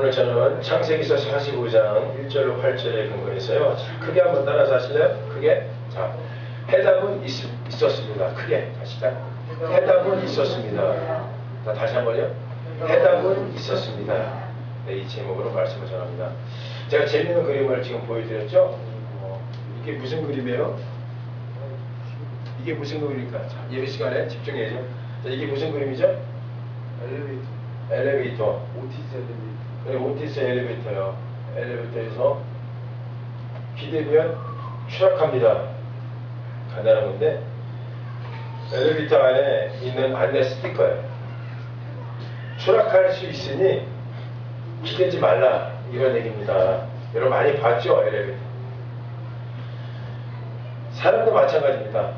오늘 저는 창세기서 45장 1절로 8절에 근거해서요. 크게 한번 따라서 하실래요? 크게. 자, 해답은 있었습니다. 크게. 시작. 해답은 있었습니다. 자, 다시 한번요. 해답은 있었습니다. 네, 이 제목으로 말씀을 전합니다. 제가 재미있는 그림을 지금 보여드렸죠? 이게 무슨 그림이에요? 이게 무슨 그림일까? 자, 예배 시간에 집중해야죠. 자, 이게 무슨 그림이죠? 엘리베이터. 오티스 엘리베이터. 네, 오티스 엘리베이터요. 엘리베이터에서 기대면 추락합니다. 간단한 건데, 엘리베이터 안에 있는 안내 스티커예요. 추락할 수 있으니 기대지 말라, 이런 얘기입니다. 여러분 많이 봤죠? 엘리베이터. 사람도 마찬가지입니다.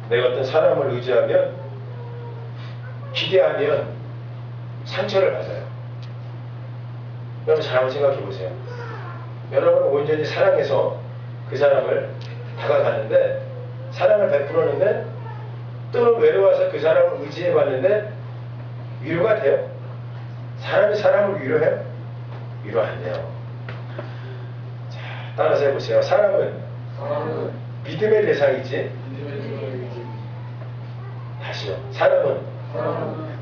내가 어떤 사람을 의지하면, 기대하면 상처를 받아요. 여러분 잘 한번 생각해 보세요. 여러분은 온전히 사랑해서 그 사람을 다가가는데, 사랑을 베풀었는데, 또는 외로워서 그 사람을 의지해 봤는데 위로가 돼요? 사람이 사람을 위로해요? 위로 안 돼요. 자, 따라서 해보세요. 사람은 믿음의 대상이지. 다시요. 사람은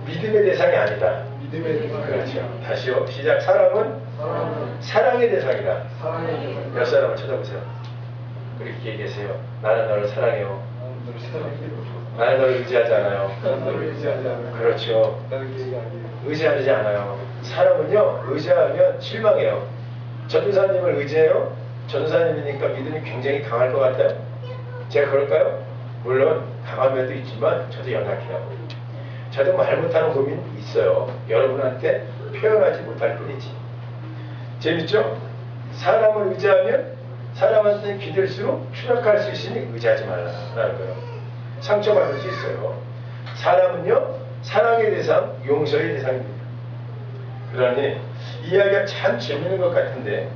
믿음의 대상이 아니다. 그렇죠. 다시요. 시작. 사람은 사랑의 대상이다. 몇 사람을 쳐다보세요. 그렇게 얘기하세요. 나는 너를 사랑해요. 나는 너를 의지하지 않아요. 그렇죠. 의지하지 않아요. 사람은요, 의지하면 실망해요. 전도사님을 의지해요? 전도사님이니까 믿음이 굉장히 강할 것 같아요? 제가 그럴까요? 물론 강한 면도 있지만 저도 연약해요. 저도 말 못하는 고민이 있어요. 여러분한테 표현하지 못할 뿐이지. 재밌죠? 사람을 의지하면 사람한테 기댈수록 추락할 수 있으니 의지하지 말라라는 거예요. 상처받을 수 있어요. 사람은요, 사랑의 대상, 용서의 대상입니다. 그러니 이야기가 참 재밌는 것 같은데,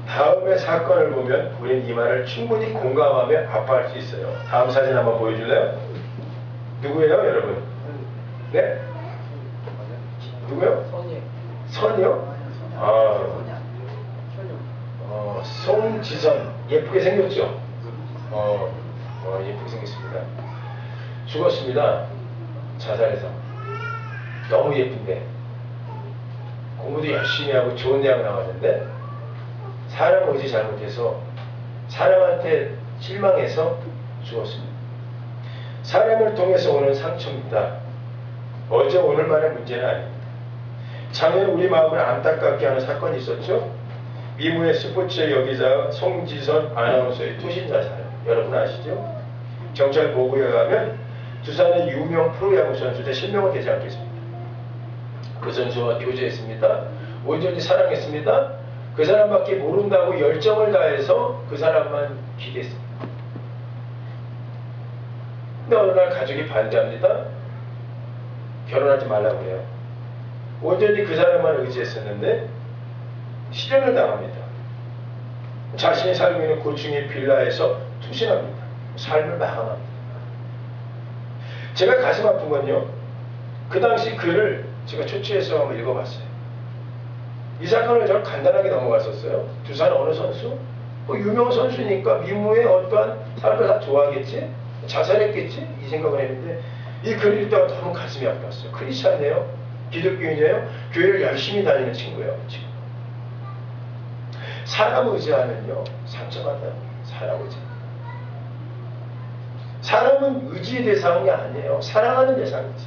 다음의 사건을 보면 우리는 이 말을 충분히 공감하며 아파할 수 있어요. 다음 사진 한번 보여줄래요? 누구예요, 여러분? 네? 누구요? 선이요? 송지선. 예쁘게 생겼죠? 예쁘게 생겼습니다. 죽었습니다. 자살해서. 너무 예쁜데. 공부도 열심히 하고 좋은 대학 나왔는데, 사람 의지 잘못해서 사람한테 실망해서 죽었습니다. 사람을 통해서 오는 상처입니다. 어제 오늘만의 문제는 아닙니다. 작년 우리 마음을 안타깝게 하는 사건이 있었죠. 미모의 스포츠의 여기자 송지선 아나운서의 투신 자살. 여러분 아시죠? 경찰 보고에 의하면 두산의 유명 프로야구 선수인데 실명은 되지 않겠습니다. 그 선수와 교제했습니다. 온전히 사랑했습니다. 그 사람밖에 모른다고 열정을 다해서 그 사람만 기대했습니다. 근데 어느 날 가족이 반대합니다. 결혼하지 말라고 해요. 온전히 그 사람만 의지했었는데 실현을 당합니다. 자신이 살고 있는 고층의 빌라에서 투신합니다. 삶을 마감합니다. 제가 가슴 아픈 건요, 그 당시 글을 제가 초치해서 한번 읽어봤어요. 이 사건을 저는 간단하게 넘어갔었어요. 두산 어느 선수? 유명 선수니까 미모의 어떠한 사람들 다 좋아하겠지? 자살했겠지? 이 생각을 했는데, 이 글을 읽다가 너무 가슴이 아팠어요. 크리스찬이에요? 기독교인이에요? 교회를 열심히 다니는 친구예요. 지금. 사람 의지하면요, 상처받아요. 사람 의지. 사람은 의지의 대상이 아니에요. 사랑하는 대상이지.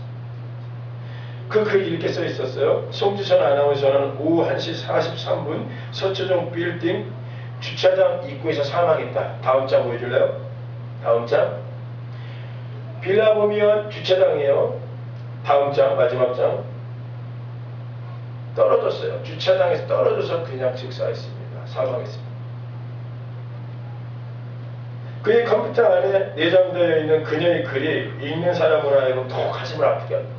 그 글이 이렇게 써 있었어요. 송지선 아나운서는 오후 1시 43분 서초동 빌딩 주차장 입구에서 사망했다. 다음 장 보여줄래요? 다음 장. 빌라 보면 주차장이에요. 다음 장, 마지막 장. 떨어졌어요. 주차장에서 떨어져서 그냥 즉사했습니다. 사망했습니다. 그의 컴퓨터 안에 내장되어 있는 그녀의 글이 읽는 사람으로 하여금 더 가슴을 아프게 합니다.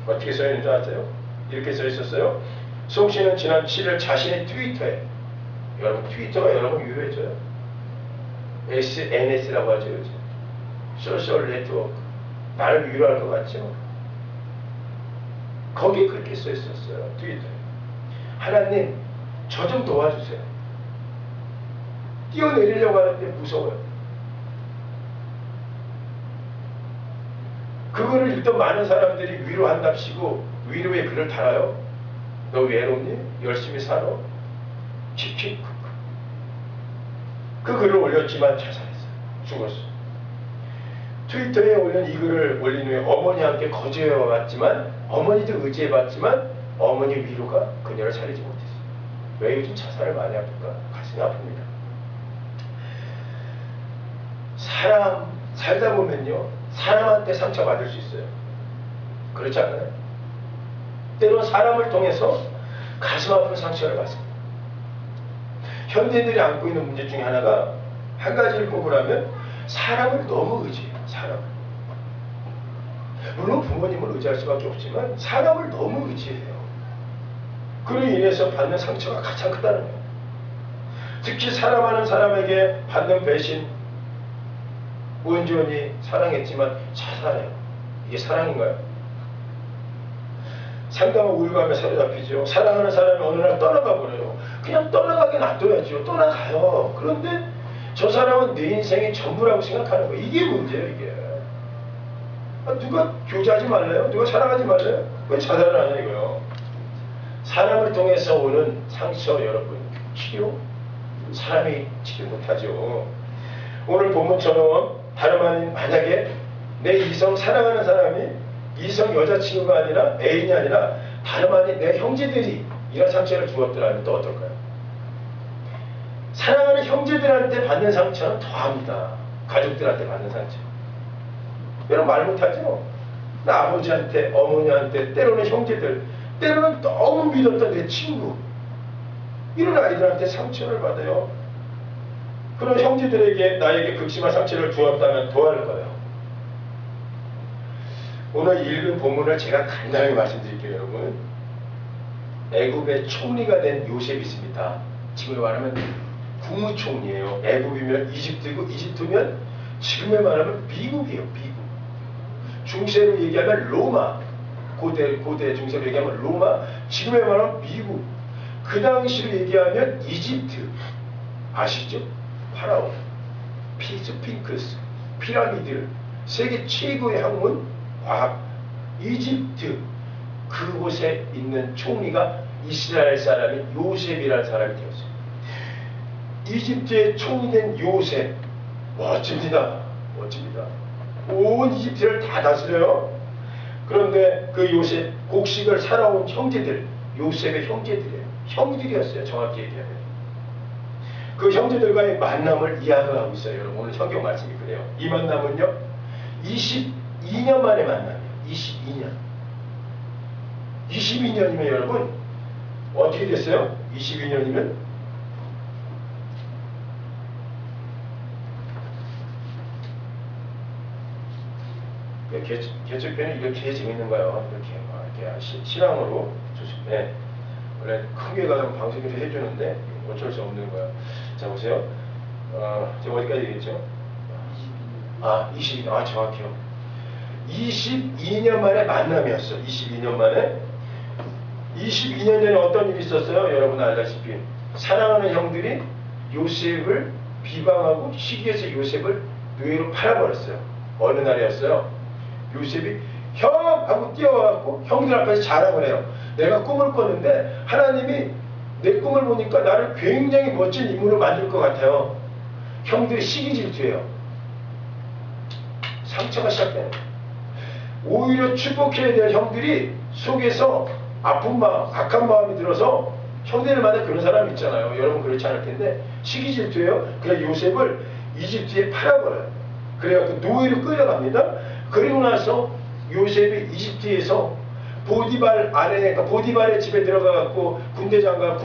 어떻게 써 있는지 아세요? 이렇게 써 있었어요. 송 씨는 지난 7일 자신의 트위터에, 여러분 트위터가 여러분 유효해져요. SNS라고 하죠, 요즘. 소셜 네트워크. 나를 위로할 것 같죠? 거기에 그렇게 써 있었어요. 트위터에. 하나님, 저 좀 도와주세요. 뛰어내리려고 하는데 무서워요. 그거를 읽던 많은 사람들이 위로한답시고 위로의 글을 달아요. 너 외롭니? 열심히 살아? 킥킥. 그 글을 올렸지만 자살했어요. 죽었어요. 트위터에 올린 이 글을 올린 후에 어머니와 함께 거주해봤지만 어머니도 의지해봤지만 어머니 위로가 그녀를 살리지 못했어요. 왜 요즘 자살을 많이 합니까? 가슴이 아픕니다. 사람 살다 보면요 사람한테 상처받을 수 있어요. 그렇지 않나요? 때로는 사람을 통해서 가슴 아픈 상처를 받습니다. 현대인들이 안고 있는 문제 중에 하나가 한 가지를 꼽으라면 사람을 너무 의지해요. 사람을. 물론 부모님을 의지할 수밖에 없지만 사람을 너무 의지해요. 그로 인해서 받는 상처가 가장 크다는 거예요. 특히 사랑하는 사람에게 받는 배신, 온전히 사랑했지만 자살해요. 이게 사랑인가요? 상당한 우울감에 사로잡히죠. 사랑하는 사람이 어느 날 떠나가 버려요. 그냥 떠나가게 놔둬야죠. 떠나가요. 그런데 저 사람은 내 인생이 전부라고 생각하는 거예요. 이게 문제예요. 이게. 누가 교제하지 말래요? 누가 사랑하지 말래요? 왜 자살을 하냐 이거요. 사람을 통해서 오는 상처 여러분 치료? 사람이 치료 못하죠. 오늘 본문처럼 다름 아닌 만약에 내 이성 사랑하는 사람이 이성 여자친구가 아니라 애인이 아니라 다름 아닌 내 형제들이 이런 상처를 주었더라면 또 어떨까요? 사랑하는 형제들한테 받는 상처는 더합니다. 가족들한테 받는 상처. 여러분 말 못하죠? 나 아버지한테 어머니한테 때로는 형제들 때로는 너무 믿었던 내 친구 이런 아이들한테 상처를 받아요. 그런 형제들에게 나에게 극심한 상처를 주었다면 도와할 거예요. 오늘 읽은 본문을 제가 간단하게 말씀드릴게요. 여러분. 애굽의 총리가 된 요셉이 있습니다. 지금에 말하면 국무총리예요. 애굽이면 이집트고 이집트면 지금에 말하면 미국이에요. 미국. 중세로 얘기하면 로마. 고대 중세로 얘기하면 로마. 지금에 말하면 미국. 그 당시로 얘기하면 이집트. 아시죠? 파라오, 스핑크스, 피라미드, 세계 최고의 학문, 과학, 이집트. 그곳에 있는 총리가 이스라엘 사람인 요셉이라는 사람이 되었어요. 이집트의 총리된 요셉, 멋집니다. 멋집니다. 온 이집트를 다 다스려요. 그런데 그 요셉, 곡식을 살아온 형제들, 요셉의 형제들이에요. 형들이었어요. 정확히 얘기하면. 그 형제들과의 만남을 이야기하고 있어요. 여러분 오늘 성경 말씀이 그래요. 이 만남은요 22년 만에 만남이에요. 22년 22년이면 여러분 어떻게 됐어요? 22년이면 개척편이 이렇게 재밌는 거예요. 이렇게 신앙으로 네. 원래 크게 가면 방송에서 해주는데 어쩔 수 없는 거야. 자 보세요. 제가 어디까지 얘기했죠? 22년. 정확해요. 22년 만에 만남이었어. 22년 만에. 22년 전에 어떤 일이 있었어요? 여러분 알다시피 사랑하는 형들이 요셉을 비방하고 시기해서 요셉을 노예로 팔아버렸어요. 어느 날이었어요? 요셉이 형! 하고 뛰어와갖고 형들 앞에서 자랑을 해요. 내가 꿈을 꿨는데 하나님이 내 꿈을 보니까 나를 굉장히 멋진 인물로 만들 것 같아요. 형들이 시기 질투해요. 상처가 시작돼요. 오히려 축복해야 될 형들이 속에서 아픈 마음, 악한 마음이 들어서 형들을 만나 그런 사람이 있잖아요. 여러분 그렇지 않을 텐데 시기 질투해요. 그래서 요셉을 이집트에 팔아버려요. 그래갖고 노예로 끌려갑니다. 그리고 나서 요셉이 이집트에서 보디발 아내, 그러니까 보디발의 집에 들어가갖고 군대 장관,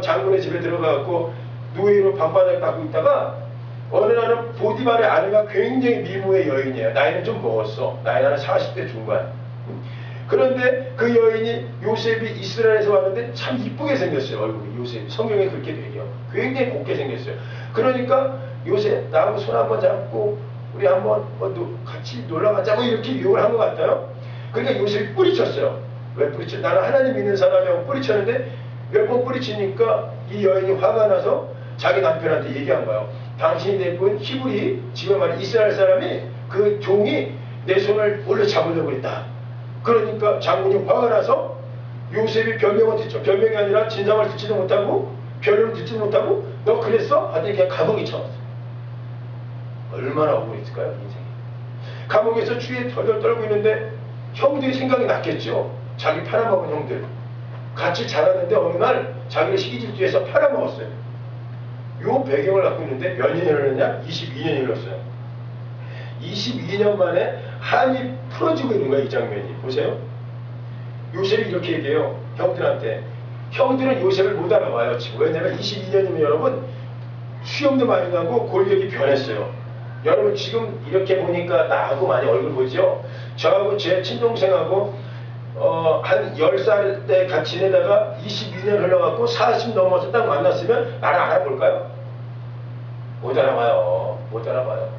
장군의 집에 들어가갖고 노예로 방바닥 닦고 있다가 어느 날은 보디발의 아내가 굉장히 미모의 여인이에요. 나이는 좀 먹었어. 나이는 40대 중반. 그런데 그 여인이 요셉이 이스라엘에서 왔는데 참 이쁘게 생겼어요. 얼굴이 요셉이. 성경에 그렇게 되죠. 굉장히 곱게 생겼어요. 그러니까 요셉 나하고 손 한번 잡고 우리 한번 같이 놀러가자 뭐 이렇게 유혹을 한 것 같아요. 그러니까 요셉이 뿌리쳤어요. 왜 뿌리쳤어요? 나는 하나님 믿는 사람이라고 뿌리쳤는데 몇 번 뿌리치니까 이 여인이 화가 나서 자기 남편한테 얘기한 거예요. 당신이 내꾼 히브리, 지금 말해 이스라엘 사람이 그 종이 내 손을 원래 잡으려고 했다. 그러니까 장군이 화가 나서 요셉이 변명을 듣죠. 변명이 아니라 진상을 듣지도 못하고 변론을 듣지도 못하고 너 그랬어? 하더니 그냥 감옥에 쳐놨어. 얼마나 억울했을까요, 인생이. 감옥에서 추위에 덜덜 떨고 있는데 형들이 생각이 났겠죠. 자기 팔아먹은 형들. 같이 자랐는데 어느 날 자기를 시기 질투해서 팔아먹었어요. 요 배경을 갖고 있는데 몇 년이 흘렀냐? 22년이 흘렀어요. 22년 만에 한이 풀어지고 있는 거야, 이 장면이. 보세요. 요셉이 이렇게 얘기해요. 형들한테. 형들은 요셉을 못 알아봐요, 지금. 왜냐면 22년이면 여러분, 수염도 많이 나고 골격이 변했어요. 여러분 지금 이렇게 보니까 나하고 많이 얼굴 보죠? 저하고 제 친동생하고 한 10살 때 같이 지내다가 22년 흘러갖고 40 넘어서 딱 만났으면 나를 알아볼까요? 못 알아봐요. 못 알아봐요.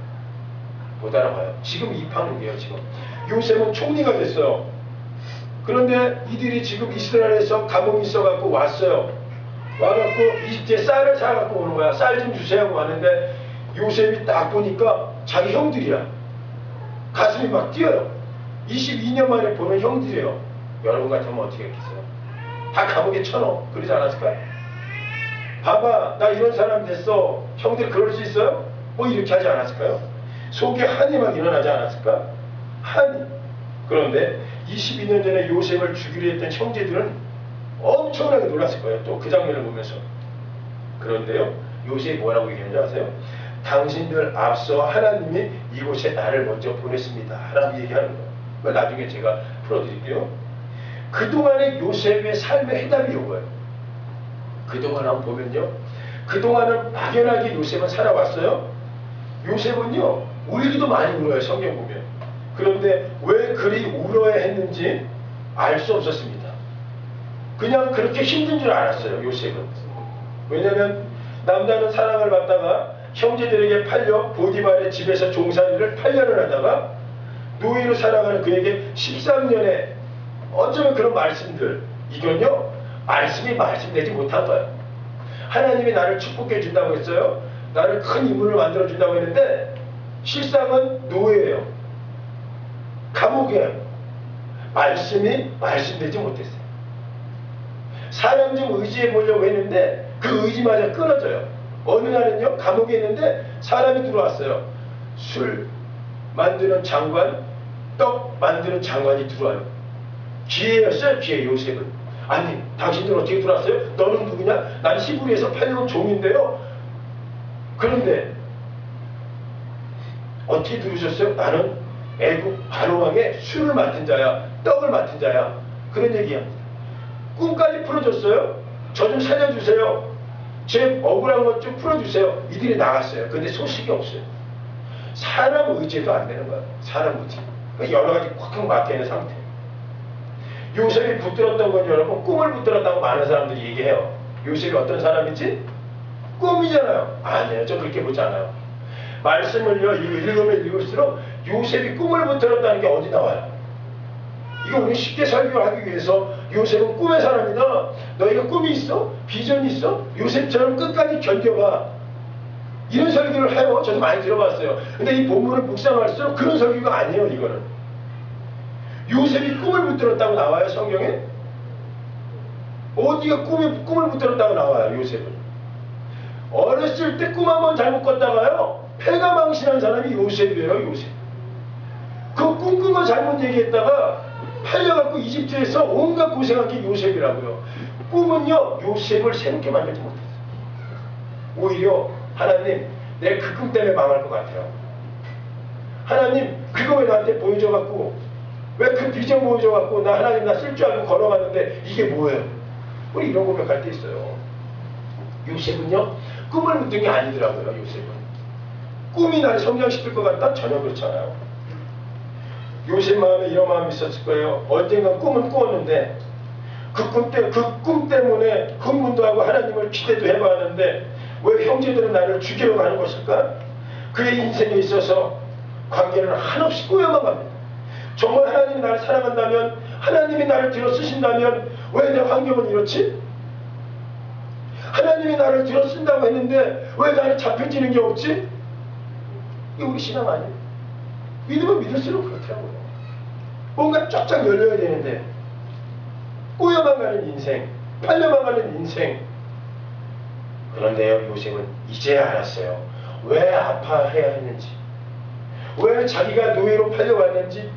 못 알아봐요. 지금 입학국이에요, 지금. 요셉은 총리가 됐어요. 그런데 이들이 지금 이스라엘에서 감옥에 있어갖고 왔어요. 와갖고 이집트에 쌀을 사갖고 오는 거야. 쌀 좀 주세요 하고 왔는데 요셉이 딱 보니까 자기 형들이야. 가슴이 막 뛰어요. 22년 만에 보는 형들이에요. 여러분 같으면 어떻게 했겠어요? 다 감옥에 쳐넣어. 그러지 않았을까요? 봐봐, 나 이런 사람 됐어. 형들 그럴 수 있어요? 뭐 이렇게 하지 않았을까요? 속에 한이 막 일어나지 않았을까? 한이. 그런데 22년 전에 요셉을 죽이려 했던 형제들은 엄청나게 놀랐을 거예요. 또 그 장면을 보면서. 그런데요, 요셉이 뭐라고 얘기했는지 아세요? 당신들 앞서 하나님이 이곳에 나를 먼저 보냈습니다. 라고 얘기하는 거예요. 나중에 제가 풀어드릴게요. 그동안의 요셉의 삶의 해답이 이거예요. 그동안 한번 보면요. 그동안은 막연하게 요셉은 살아왔어요. 요셉은요, 울기도 많이 울어요. 성경 보면. 그런데 왜 그리 울어야 했는지 알 수 없었습니다. 그냥 그렇게 힘든 줄 알았어요. 요셉은. 왜냐하면 남자는 사랑을 받다가 형제들에게 팔려 보디발의 집에서 종살이를 8년을 하다가 노예로 살아가는 그에게 13년에 어쩌면 그런 말씀들, 이건요 말씀이 말씀되지 못한 거예요. 하나님이 나를 축복해 준다고 했어요. 나를 큰 인물을 만들어 준다고 했는데 실상은 노예예요. 감옥이에요. 말씀이 말씀되지 못했어요. 사람 좀 의지해 보려고 했는데 그 의지마저 끊어져요. 어느 날은요, 감옥에 있는데 사람이 들어왔어요. 술 만드는 장관, 떡 만드는 장관이 들어와요. 기회였어요, 기회. 요셉은. 아니, 당신들 어떻게 들어왔어요? 너는 누구냐? 난 히브리에서 팔려온 종인데요. 그런데 어떻게 들으셨어요? 나는 애국 바로왕의 술을 맡은 자야, 떡을 맡은 자야. 그런 얘기합니다. 꿈까지 풀어줬어요. 저 좀 살려주세요. 제 억울한 것 좀 풀어주세요. 이들이 나갔어요. 근데 소식이 없어요. 사람 의지도 안 되는 거예요. 사람 의지. 여러 가지 꽉 막혀있는 상태. 요셉이 붙들었던 건 여러분 꿈을 붙들었다고 많은 사람들이 얘기해요. 요셉이 어떤 사람이지? 꿈이잖아요. 아니에요. 저 그렇게 보지 않아요. 말씀을요 읽으면 읽을수록 요셉이 꿈을 붙들었다는 게 어디 나와요? 이거 우리 쉽게 설교하기 위해서 요셉은 꿈의 사람이다. 너희가 꿈이 있어? 비전이 있어? 요셉처럼 끝까지 견뎌봐. 이런 설교를 해요. 저도 많이 들어봤어요. 근데 이 본문을 묵상할수록 그런 설교가 아니에요. 이거는. 요셉이 꿈을 붙들었다고 나와요. 성경에. 어디가 꿈을 붙들었다고 나와요. 요셉은. 어렸을 때 꿈 한번 잘못 꿨다가요. 패가 망신한 사람이 요셉이에요. 요셉. 그 꿈꾼 거 잘못 얘기했다가 팔려갖고 이집트에서 온갖 고생한 게 요셉이라고요. 꿈은요 요셉을 새롭게 만들지 못했어요. 오히려 하나님 내 그 꿈 때문에 망할 것 같아요. 하나님 그거 왜 나한테 보여줘갖고 왜 그 비전 보여줘갖고 나 하나님 나 쓸 줄 알고 걸어갔는데 이게 뭐예요? 우리 이런 고백할 때 있어요. 요셉은요 꿈을 붙든 게 아니더라고요. 요셉은 꿈이 날 성장시킬 것 같다? 전혀 그렇지 않아요. 요셉 마음에 이런 마음이 있었을 거예요. 언젠가 꿈은 꾸었는데 그 꿈 때문에 흥분도 하고 하나님을 기대도 해봤는데 왜 형제들은 나를 죽이러 가는 것일까? 그의 인생에 있어서 관계는 한없이 꼬여만 갑니다. 정말 하나님이 나를 사랑한다면, 하나님이 나를 들어 쓰신다면 왜 내 환경은 이렇지? 하나님이 나를 들어쓴다고 했는데 왜 나는 잡혀지는 게 없지? 이게 우리 신앙 아니에요? 믿으면 믿을수록 그렇더라고요. 뭔가 쫙쫙 열려야 되는데 꼬여만 가는 인생, 팔려만 가는 인생. 그런데요, 요셉은 이제야 알았어요. 왜 아파해야 했는지, 왜 자기가 노예로 팔려왔는지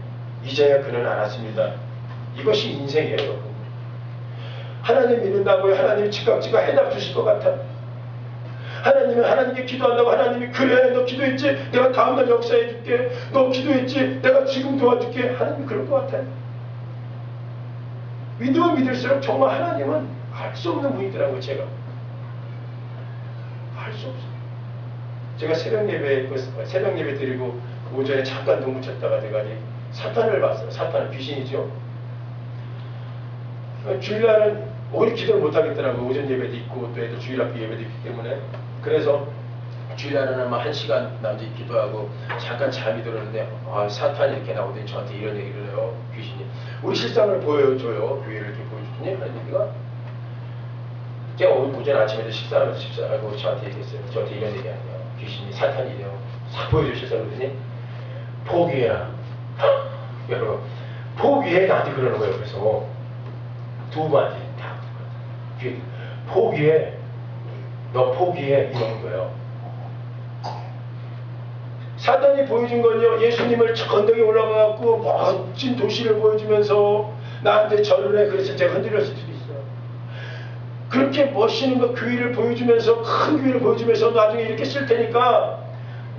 이제야 그는 알았습니다. 이것이 인생이에요, 여러분. 하나님 믿는다고요? 하나님이 즉각즉각 해답 주실 것 같아? 하나님은 하나님께 기도한다고 하나님이 그래 너 기도했지? 내가 다음날 역사해 줄게. 너 기도했지? 내가 지금 도와줄게. 하나님이 그럴 것 같아요. 믿으면 믿을수록 정말 하나님은 알 수 없는 분이더라고요. 제가 알 수 없어요. 제가 새벽 예배 드리고 오전에 잠깐 눈 붙였다가 내가 사탄을 봤어요. 사탄은 귀신이죠. 주일날은 오래 기도를 못하겠더라고요. 오전 예배도 있고 또 애들 주일 학교 예배도 있기 때문에. 그래서 주일날은 막 1시간 남짓 기도하고 잠깐 잠이 들었는데 사탄이 이렇게 나오더니 저한테 이런 얘기를 해요. 귀신이. 우리 실상을 보여줘요. 교회를 이렇게 보여주더니 하나님이가 제가 오전 아침에 식사하고 저한테 얘기했어요. 저한테 이런 얘기 하네요. 귀신이 사탄이래요. 싹 보여주셔서 그러더니 포기해라. 여러분 포기해. 나한테 그러는 거예요. 그래서 두 번째 다 포기해. 너 포기해. 이러는 거예요. 사탄이 보여준 건요, 예수님을 건덕에 올라가갖고 멋진 도시를 보여주면서 나한테 절을 해. 그래서 제가 흔들렸을 수도 있어요. 그렇게 멋있는 거 교회를 보여주면서 큰 교회를 보여주면서 나중에 이렇게 쓸 테니까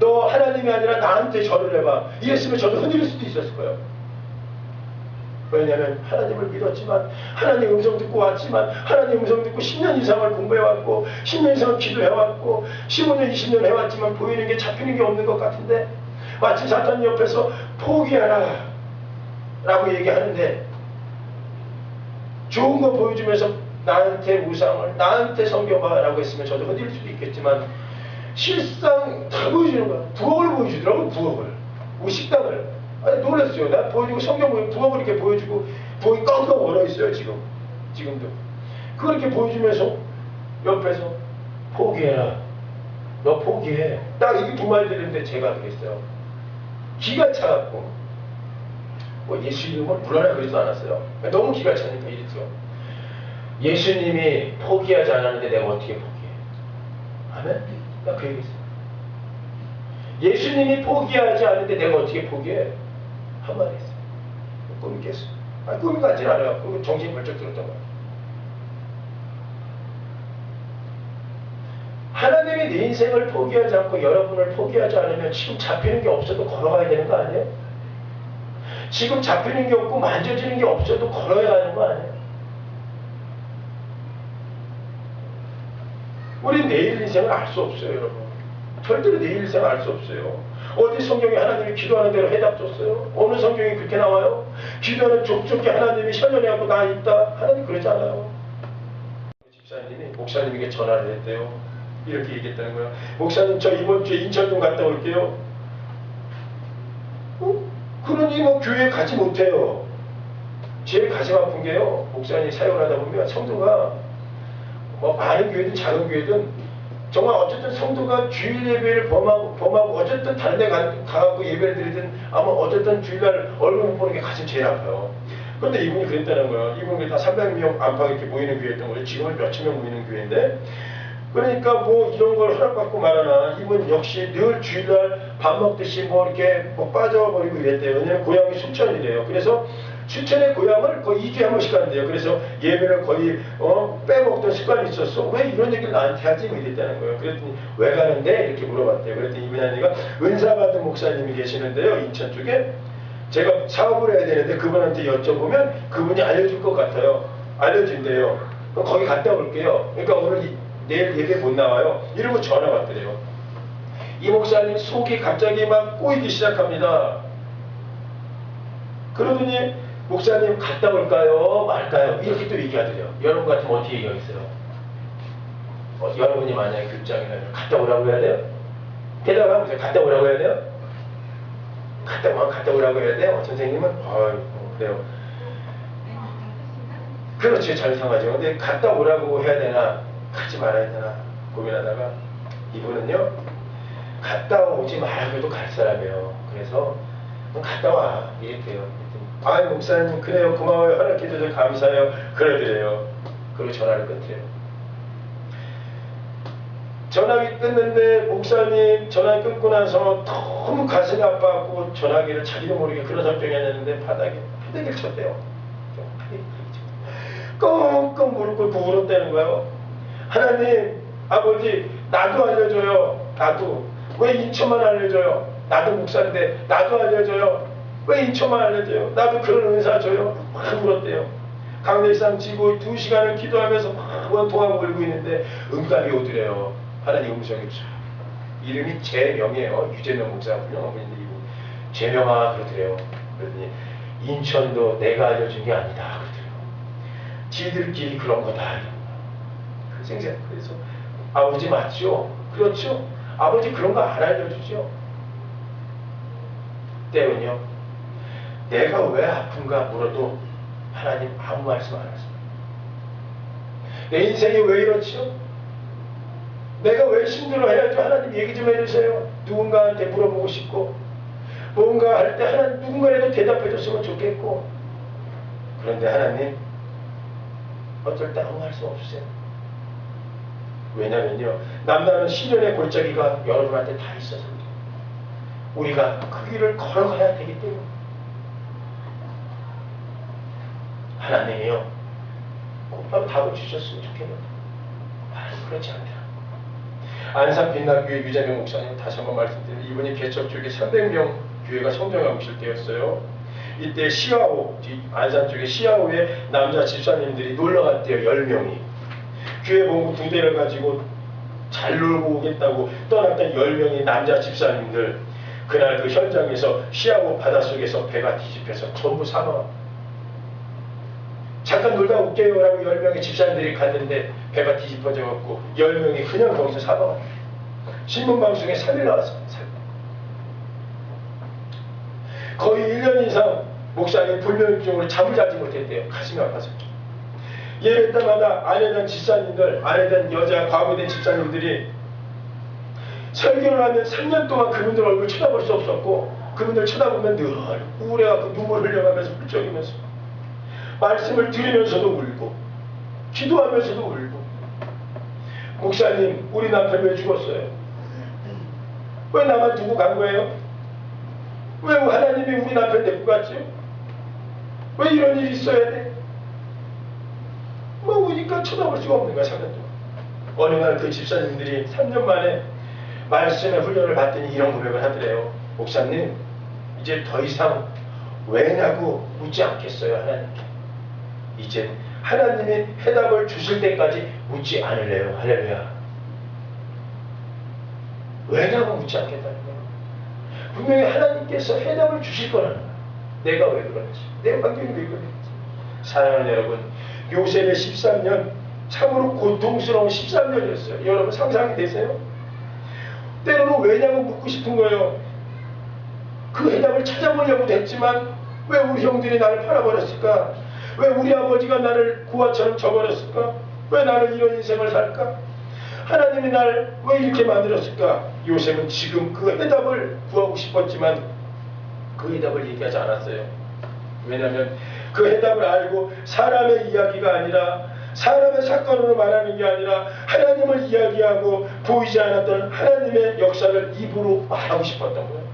너 하나님이 아니라 나한테 절을 해봐. 이랬으면 저도 흔들릴 수도 있었을 거예요. 왜냐하면 하나님을 믿었지만 하나님 음성 듣고 왔지만 하나님 음성 듣고 10년 이상을 공부해왔고 10년 이상을 기도해왔고 15년 20년 해왔지만 보이는 게 잡히는 게 없는 것 같은데 마치 사탄 옆에서 포기하라 라고 얘기하는데 좋은 거 보여주면서 나한테 우상을 나한테 섬겨봐 라고 했으면 저도 흔들릴 수도 있겠지만 실상 다 보여주는 거야. 부엌을 보여주더라고. 부엌을. 우리 식당을. 아니 놀랐어요. 나 보여주고 성경 보여 부엌을 이렇게 보여주고 부엌이 꽝꽝 얼어있어요. 지금도 그걸 이렇게 보여주면서 옆에서 포기해라. 너 포기해. 딱 이게 두 마디 들리는데 제가 그랬어요. 기가 차갖고 예수 이름을 물어라 그러지도 않았어요. 너무 기가 차니까 이랬죠. 예수님이 포기하지 않았는데 내가 어떻게 포기해? 아멘? 나 그 얘기했어요. 예수님이 포기하지 않는데 내가 어떻게 포기해? 한마디 했어요. 꿈이 깼어요. 꿈이 같진 않아요. 그리고 정신이 벌쩍 들었던 거예요. 하나님이 내 인생을 포기하지 않고 여러분을 포기하지 않으면 지금 잡히는 게 없어도 걸어가야 되는 거 아니에요? 지금 잡히는 게 없고 만져지는 게 없어도 걸어야 하는 거 아니에요? 우리 내일 인생을 알 수 없어요, 여러분. 절대로 내일 인생을 알 수 없어요. 어디 성경에 하나님이 기도하는 대로 해답 줬어요? 어느 성경이 그렇게 나와요? 기도하는 족족히 하나님이 현현해하고 나 있다. 하나님 그러지 않아요. 집사님이 목사님에게 전화를 했대요. 이렇게 얘기했다는 거예요. 목사님 저 이번 주에 인천 좀 갔다 올게요. 그러니 뭐 교회에 가지 못해요. 제일 가슴 아픈 게요. 목사님 사역을 하다 보면 성도가 뭐 많은 교회든 작은 교회든 정말 어쨌든 성도가 주일 예배를 범하고 어쨌든 다른 데 가갖고 예배를 드리든 아마 어쨌든 주일날 얼굴 못 보는 게 가슴 제일 아파요. 그런데 이분이 그랬다는 거예요. 이분이 다 300명 안팎 이렇게 모이는 교회였던 거예요. 지금은 몇천 명 모이는 교회인데 그러니까 뭐 이런 걸 허락받고 말하나 이분 역시 늘 주일날 밥 먹듯이 뭐 이렇게 뭐 빠져버리고 이랬대요. 왜냐면 고향이 순천이래요. 그래서 순천의 고향을 거의 2주에 한 번씩 간대요. 그래서 예배를 거의 빼먹던 습관이 있었어. 왜 이런 얘기를 나한테 하지? 뭐 이랬다는 거예요. 그랬더니 왜 가는데? 이렇게 물어봤대요. 그랬더니 이분이 하니까 은사받은 목사님이 계시는데요. 인천 쪽에 제가 사업을 해야 되는데 그분한테 여쭤보면 그분이 알려줄 것 같아요. 알려준대요. 거기 갔다 올게요. 그러니까 오늘 내일 예배 못 나와요. 이러고 전화 왔더래요. 이 목사님 속이 갑자기 막 꼬이기 시작합니다. 그러더니 목사님 갔다 올까요? 말까요? 이렇게 또 얘기하더래요. 여러분 같으면 어떻게 얘기하겠어요? 여러분이 만약에 교장이라면 갔다 오라고 해야 돼요? 대답하면 갔다 오라고 해야 돼요? 갔다 오라고 해야 돼요? 선생님은? 그래요. 그렇지, 잘 상하죠. 근데 갔다 오라고 해야 되나? 가지 가지 말아야 되나 고민하다가 이분은요 갔다 오지 말아 그래도 갈 사람이에요. 그래서 너 갔다 와 이랬대요. 아이 목사님 그래요 고마워요 허락해 주셔서 감사해요 그러더래요. 그리고 전화를 끊더래요. 전화기 끊는데 목사님 전화 끊고 나서 너무 가슴이 아파갖고 전화기를 자기도 모르게 그런 성격이 아니었는데 바닥에 쳤대요. 끙끙 무릎 꿇고 울었다는 거예요. 하나님 아버지 나도 알려줘요. 나도 왜 인천만 알려줘요. 나도 목사인데 나도 알려줘요. 왜 인천만 알려줘요. 나도 그런 은사 줘요. 막 울었대요. 강대상 지고 2시간을 기도하면서 막 원통하고 울고 있는데 응답이 오더래요. 하나님 음성이 없어요. 이름이 제명이에요. 유재명 목사 훌륭한 분인데 이분 제명아 그러더래요. 그러더니 인천도 내가 알려준 게 아니다 그러더래요. 지들끼리 그런 거다. 그 생생 그래서 아버지 맞죠? 그렇죠? 아버지 그런 거 안 알려주죠? 때문요 내가 왜 아픈가 물어도 하나님 아무 말씀 안 하세요. 내 인생이 왜 이렇죠? 내가 왜 힘들어해야죠? 하나님 얘기 좀 해주세요. 누군가한테 물어보고 싶고 뭔가 할 때 하나님 누군가라도 대답해줬으면 좋겠고 그런데 하나님 어쩔 때 아무 말씀 없으세요. 왜냐면요 남다른 시련의 골짜기가 여러분한테 다 있어서 우리가 그 길을 걸어가야 되기 때문에 하나님이요 곧바로 답을 주셨으면 좋겠는데 그렇지 않더라. 안산 빛나교회 유재명 목사님 다시 한번 말씀드리면 이분이 개척 쪽에 300명 교회가 성장하고 있을 때였어요. 이때 시아호 안산 쪽에 시아호에 남자 집사님들이 놀러갔대요. 10명이 교회 본부 2대를 가지고 잘 놀고 오겠다고 떠났던 10명의 남자 집사님들 그날 그 현장에서 시아호 바닷속에서 배가 뒤집혀서 전부 사망. 잠깐 놀다 올게요 라고 10명의 집사님들이 갔는데 배가 뒤집어져 갖고 10명이 그냥 거기서 사망. 신문방송에 3일 나왔습니다. 거의 1년 이상 목사님 불면증으로 잠을 자지 못했대요. 가슴이 아파서. 예배 때마다 아내된 집사님들, 아내된 여자 과부된 집사님들이 설교를 하면 3년 동안 그분들 얼굴 쳐다볼 수 없었고 그분들 쳐다보면 늘 우울해갖고 눈물 흘려가면서 훌쩍이면서 말씀을 들으면서도 울고 기도하면서도 울고 목사님 우리 남편 왜 죽었어요? 왜 나만 두고 간 거예요? 왜 하나님이 우리 남편 데리고 갔죠? 왜 이런 일이 있어야 돼? 뭐 우니까 쳐다볼 수가 없는 거야 3년 동안. 어느 날 그 집사님들이 3년 만에 말씀의 훈련을 받더니 이런 고백을 하더래요. 목사님 이제 더 이상 왜냐고 묻지 않겠어요 하나님께. 이제 하나님이 해답을 주실 때까지 묻지 않을래요. 할렐루야. 왜냐고 묻지 않겠다는 거예요. 분명히 하나님께서 해답을 주실 거라는 거예요. 내가 왜 그런지 내 환경이 왜 그런지. 사랑하는 여러분 요셉의 13년 참으로 고통스러운 13년이었어요. 여러분 상상이 되세요? 때로는 왜냐고 묻고 싶은 거예요. 그 해답을 찾아보려고도 했지만 왜 우리 형들이 나를 팔아버렸을까? 왜 우리 아버지가 나를 고아처럼 져버렸을까? 왜 나는 이런 인생을 살까? 하나님이 나를 왜 이렇게 만들었을까? 요셉은 지금 그 해답을 구하고 싶었지만 그 해답을 얘기하지 않았어요. 왜냐하면 그 해답을 알고 사람의 이야기가 아니라 사람의 사건으로 말하는 게 아니라 하나님을 이야기하고 보이지 않았던 하나님의 역사를 입으로 말하고 싶었던 거예요.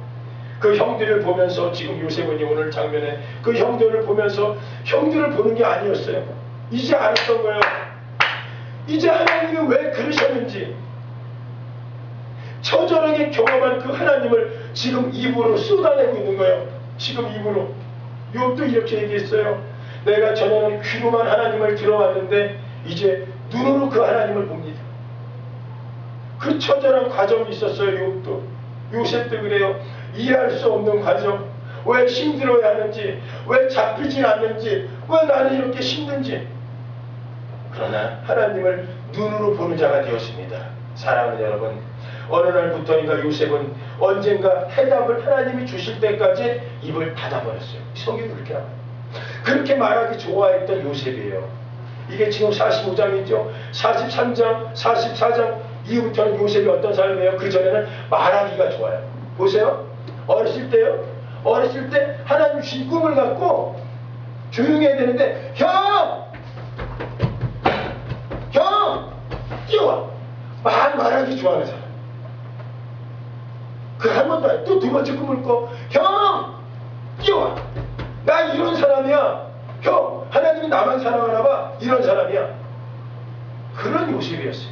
그 형들을 보면서 지금 요셉은 오늘 장면에 그 형들을 보면서 형들을 보는 게 아니었어요. 이제 알았던 거예요. 이제 하나님이 왜 그러셨는지 처절하게 경험한 그 하나님을 지금 입으로 쏟아내고 있는 거예요. 지금 입으로. 욥도 이렇게 얘기했어요. 내가 전에는 귀로만 하나님을 들어왔는데 이제 눈으로 그 하나님을 봅니다. 그 처절한 과정이 있었어요. 욥도. 요셉도 그래요. 이해할 수 없는 과정. 왜 힘들어야 하는지, 왜 잡히지 않는지, 왜 나는 이렇게 힘든지. 그러나 하나님을 눈으로 보는 자가 되었습니다. 사랑하는 여러분, 어느 날부터인가 요셉은 언젠가 해답을 하나님이 주실 때까지 입을 닫아버렸어요. 성경이 그렇게 나와요. 그렇게 말하기 좋아했던 요셉이에요. 이게 지금 45장이죠. 43장, 44장 이후부터는 요셉이 어떤 사람이에요? 그 전에는 말하기가 좋아요. 보세요. 어렸을 때요. 어렸을 때 하나님 주신 꿈을 갖고 조용히 해야 되는데 형! 뛰어와! 말하기 좋아하는 사람. 그 한 번 더, 또 두 번째 꿈을 꿔. 형! 뛰어와! 나 이런 사람이야. 형! 하나님이 나만 사랑하나 봐. 이런 사람이야. 그런 요셉이었어요.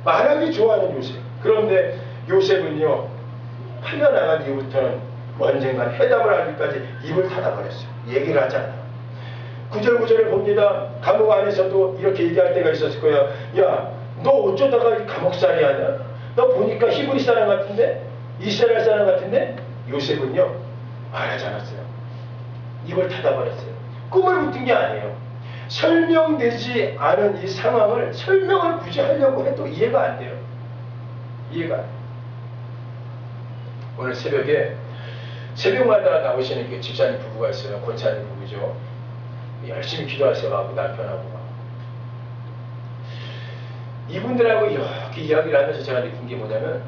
말하기 좋아하는 요셉. 그런데 요셉은요, 풀려나간 이후부터는 언젠간 해답을 알기까지 입을 닫아버렸어요. 얘기를 하지 않아요. 구절구절을 봅니다. 감옥 안에서도 이렇게 얘기할 때가 있었을 거야. 야, 너 어쩌다가 감옥살이 하냐? 너 보니까 히브리 사람 같은데? 이스라엘 사람 같은데? 요셉은요, 말하지 않았어요. 입을 닫아버렸어요. 꿈을 묻은 게 아니에요. 설명되지 않은 이 상황을 설명을 굳이 하려고 해도 이해가 안 돼요. 이해가 안 돼요. 오늘 새벽마다 나오시는 그 집사님 부부가 있어요. 권사님 부부죠. 열심히 기도하셔가지고 남편하고 이분들하고 이렇게 이야기를 하면서 제가 느낀 게 뭐냐면,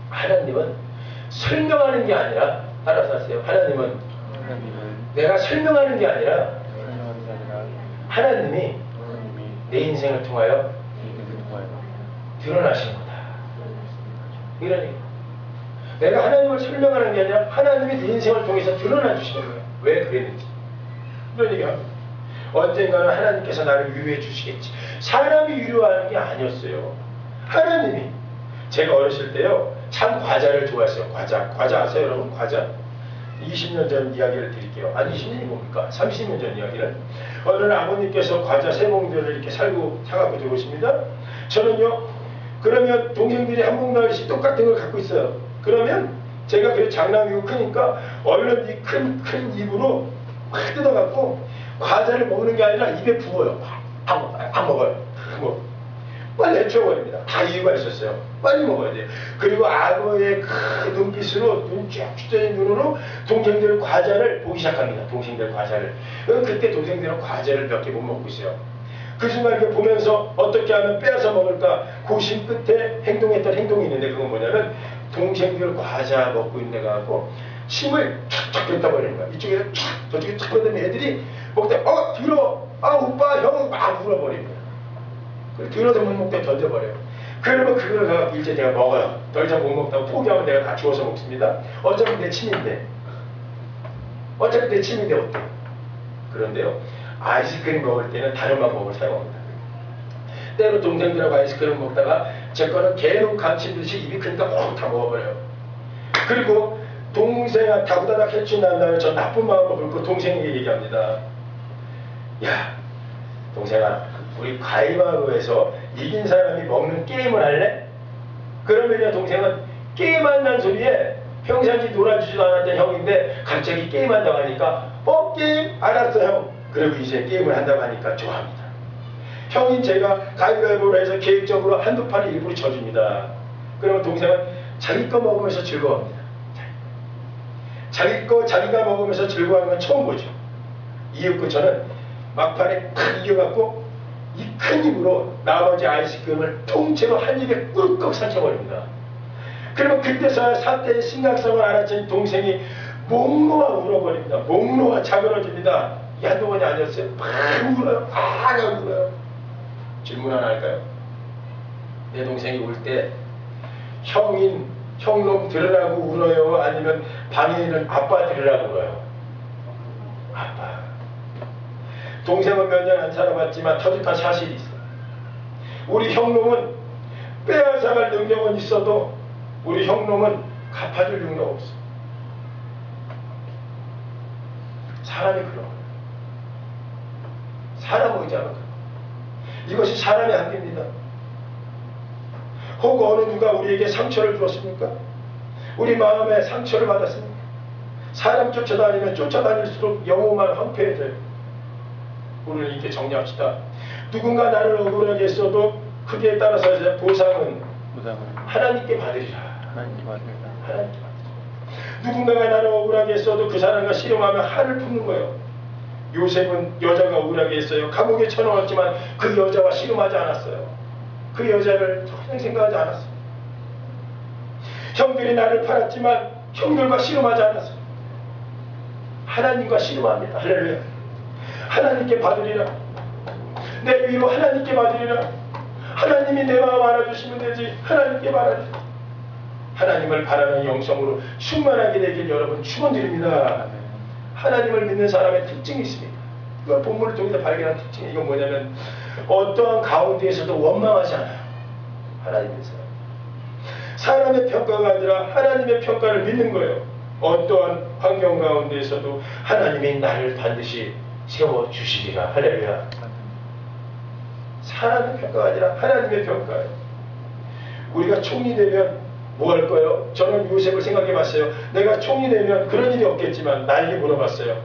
하나님은 설명하는 게 아니라, 따라서 하세요. 하나님은 내가 설명하는 게 아니라 하나님이 내 인생을 통하여 드러나신 거다. 이런 얘기. 내가 하나님을 설명하는 게 아니라 하나님이 내 인생을 통해서 드러나 주시는 거예요. 왜 그랬는지. 이런 얘기합니다. 언젠가는 하나님께서 나를 위로해 주시겠지. 사람이 위로하는 게 아니었어요. 하나님이. 제가 어렸을 때요, 참 과자를 좋아했어요. 과자 아세요 여러분? 과자. 20년 전 이야기를 드릴게요. 아니 20년이 뭡니까? 30년 전 이야기를. 어느 날 아버님께서 과자 3봉지를 이렇게 사갖고 들어오십니다. 저는요, 그러면 동생들이 한 봉다리씩 똑같은 걸 갖고 있어요. 그러면 제가 그 장남이고 크니까 얼른 이 큰 입으로 확 뜯어갖고 과자를 먹는 게 아니라 입에 부어요. 안 먹어요. 빨리 헤쳐버립니다. 다 이유가 있었어요. 빨리 먹어야 돼요. 그리고 악어의 그 눈빛으로, 눈 쭉 찢어진 눈으로 동생들 과자를 보기 시작합니다. 동생들 과자를. 그때 동생들은 과자를 몇 개 못 먹고 있어요. 그 순간 이렇게 보면서 어떻게 하면 빼앗아 먹을까 고심 끝에 행동했던 행동이 있는데, 그건 뭐냐면 동생들 과자 먹고 있는 데가 갖고 침을 촥촥 뱉어버리는 거야. 이쪽에서 촥, 저쪽에 촥 뱉으면 애들이 먹다 들어! 오빠, 형! 막 울어버립니다. 들어서 못 먹다 던져버려요. 그러면 그걸 갖고 이제 내가 먹어요. 더 이상 못 먹다고 포기하면 내가 다 주워서 먹습니다. 어차피 내 침인데 어때? 그런데요, 아이스크림 먹을 때는 다른 방법을 사용합니다. 때로 동생들하고 아이스크림 먹다가 제 거는 개로 감치듯이 입이 크니까 확 다 먹어버려요. 그리고 동생한테 다구다닥 해친다는 다음에 저 나쁜 마음을 불고 동생에게 얘기합니다. 야, 동생아, 우리 가위바위보에서 이긴 사람이 먹는 게임을 할래? 그러면 동생은 게임한다는 소리에 평상시 놀아주지도 않았던 형인데 갑자기 게임한다고 하니까 게임? 알았어 형. 그리고 이제 게임을 한다고 하니까 좋아합니다. 형인 제가 가위바위보를 해서 계획적으로 한두 판을 일부러 져줍니다. 그러면 동생은 자기 거 먹으면서 즐거워합니다. 자기 거 자기가 먹으면서 즐거워하는 건 처음 보죠. 이윽고 저는 막판에 탁 이겨갖고 이 큰 입으로 나머지 아이스크림을 통째로 한 입에 꿀꺽 삼켜버립니다. 그러면 그때서야 사태의 심각성을 알았더니 동생이 목 놓아 울어버립니다. 목 놓아 자그러집니다. 이 한동안이 아니었어요. 막 울어요. 막 울어요. 질문 하나 할까요? 내 동생이 울 때 형놈 들으라고 울어요? 아니면 방에 있는 아빠 들으라고 울어요? 아빠. 동생은 몇 년 안 살아봤지만 터득한 사실이 있어요. 우리 형놈은 빼앗아갈 능력은 있어도 우리 형놈은 갚아줄 능력 없어. 사람이 그런 거예요. 사람 의지하는 거예요. 이것이 사람의 한계입니다. 혹 어느 누가 우리에게 상처를 주었습니까? 우리 마음에 상처를 받았습니까? 사람 쫓아다니면 쫓아다닐수록 영혼만 황폐해져요. 오늘 이렇게 정리합시다. 누군가 나를 억울하게 했어도 크기에 따라서 이제 보상은 하나님께 받으리라. 하나님께 받으리라. 누군가가 나를 억울하게 했어도 그 사람과 씨름하면 한을 품는 거예요. 요셉은 여자가 우울하게 했어요. 감옥에 쳐넣었지만 그 여자와 씨름하지 않았어요. 그 여자를 전혀 생각하지 않았어요. 형들이 나를 팔았지만 형들과 씨름하지 않았어요. 하나님과 씨름합니다. 할렐루야. 하나님께 받으리라. 내 위로 하나님께 받으리라. 하나님이 내 마음 알아주시면 되지. 하나님께 바라리라. 하나님을 바라는 영성으로 충만하게 되길 여러분 축원드립니다. 하나님을 믿는 사람의 특징이 있습니다. 이거 본문을 통해서 발견한 특징이 이건 뭐냐면 어떠한 가운데에서도 원망하지 않아요. 하나님의 사람. 사람의 평가가 아니라 하나님의 평가를 믿는 거예요. 어떠한 환경 가운데에서도 하나님이 나를 반드시 세워주시리라. 할렐루야. 사람의 평가가 아니라 하나님의 평가예요. 우리가 총리 되면 뭐 할 거예요? 저는 요셉을 생각해 봤어요. 내가 총리 되면 그런 일이 없겠지만 나에게 물어봤어요.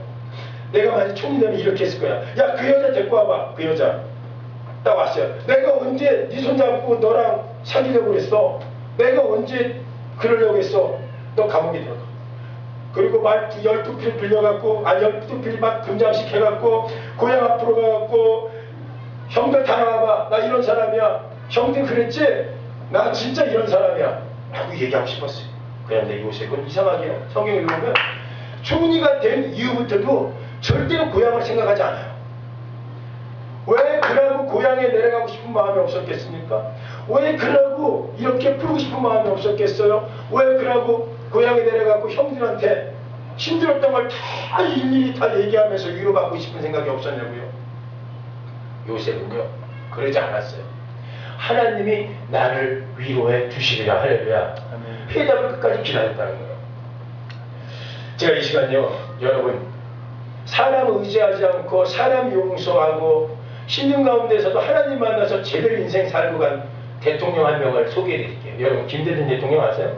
내가 만약 총리 되면 이렇게 했을 거야. 야, 그 여자 데리고 와봐. 그 여자. 딱 왔어요. 내가 언제 네 손잡고 너랑 사귀려고 그랬어? 내가 언제 그러려고 했어? 너 감옥에 들어가. 그리고 말 12필 빌려갖고 12필 막 금장식 해갖고 고향 앞으로 가갖고 형들 다 나와봐. 나 이런 사람이야. 형들 그랬지? 나 진짜 이런 사람이야. 라고 얘기하고 싶었어요. 그런데 요셉은 이상하게요. 성경을 읽으면 총리가 된 이후부터도 절대로 고향을 생각하지 않아요. 왜 그러고 고향에 내려가고 싶은 마음이 없었겠습니까? 왜 그러고 이렇게 풀고 싶은 마음이 없었겠어요? 왜 그러고 고향에 내려가고 형들한테 힘들었던 걸 다 일일이 다 얘기하면서 위로받고 싶은 생각이 없었냐고요? 요셉은요 그러지 않았어요. 하나님이 나를 위로해 주시리라. 할렐루야. 회답을 끝까지 기다렸다는 거예요. 제가 이 시간요 여러분 사람 의지하지 않고 사람 용서하고 신령 가운데서도 하나님 만나서 제대로 인생 살고 간 대통령 한 명을 소개해 드릴게요. 여러분 김대중 대통령 아세요?